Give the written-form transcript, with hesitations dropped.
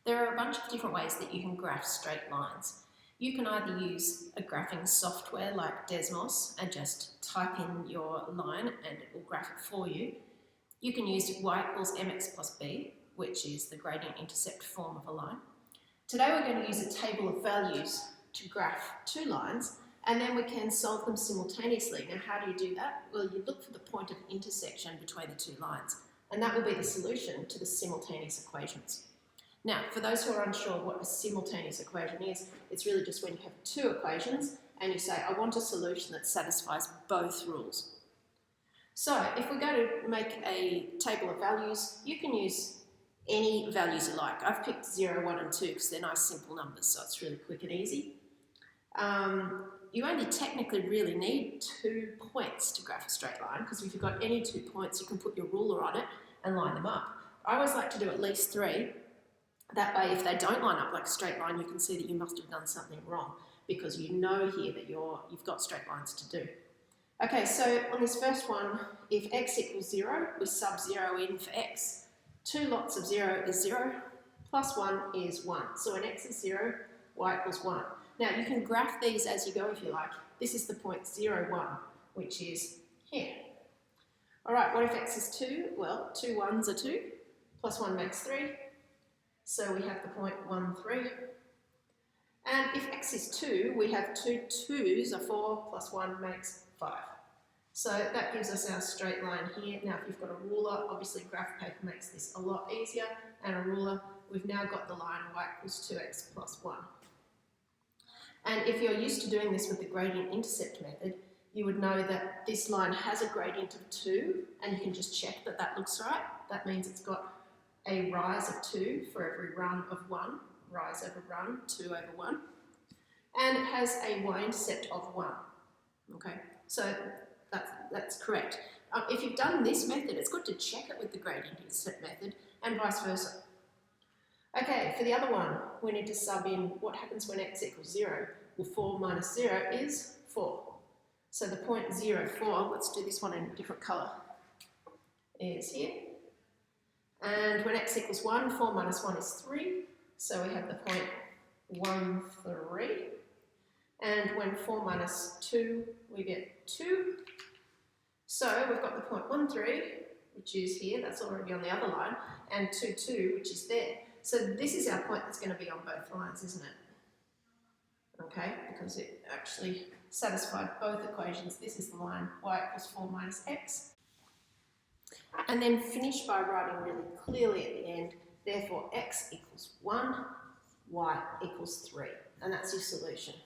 There are a bunch of different ways that you can graph straight lines. You can either use a graphing software like Desmos and just type in your line and it will graph it for you. You can use y equals mx plus b, which is the gradient intercept form of a line. Today we're going to use a table of values to graph two lines, and then we can solve them simultaneously. Now, how do you do that? Well, you look for the point of intersection between the two lines, and that will be the solution to the simultaneous equations. Now, for those who are unsure what a simultaneous equation is, it's really just when you have two equations and you say, I want a solution that satisfies both rules. So, if we're going to make a table of values, you can use any values you like. I've picked 0, 1 and 2 because they're nice simple numbers, so it's really quick and easy. You only technically really need 2 points to graph a straight line, because if you've got any 2 points, you can put your ruler on it and line them up. I always like to do at least 3. That way, if they don't line up like a straight line, you can see that you must have done something wrong, because you know here that you've got straight lines to do. Okay, so on this first one, if x equals 0, we sub 0 in for x. 2 lots of 0 is 0, plus 1 is 1. So when x is 0, y equals 1. Now you can graph these as you go if you like. This is the point 0, 1, which is here. Alright, what if x is 2? Well, 2 1s are 2, plus 1 makes 3. So we have the point 1, 3. And if x is 2, we have 2 2s are 4, plus 1 makes 5. So that gives us our straight line here. Now, if you've got a ruler, obviously graph paper makes this a lot easier, and a ruler, we've now got the line y equals 2x plus 1. And if you're used to doing this with the gradient intercept method, you would know that this line has a gradient of 2, and you can just check that that looks right. That means it's got a rise of 2 for every run of 1, rise over run, 2 over 1, and it has a y-intercept of 1. Okay, so that's correct. If you've done this method, it's good to check it with the gradient intercept method, and vice versa. Okay, for the other one, we need to sub in what happens when x equals 0. Well, 4 minus 0 is 4. So the point 0, 4, let's do this one in a different colour, is here. And when x equals 1, 4 minus 1 is 3. So we have the point 1, 3. And when 4 minus 2, we get 2. So we've got the point 1, 3, which is here, that's already on the other line, and 2, 2, which is there. So this is our point that's going to be on both lines, isn't it? Okay, because it actually satisfied both equations. This is the line y equals 4 minus x. And then finish by writing really clearly at the end, therefore x equals 1, y equals 3. And that's your solution.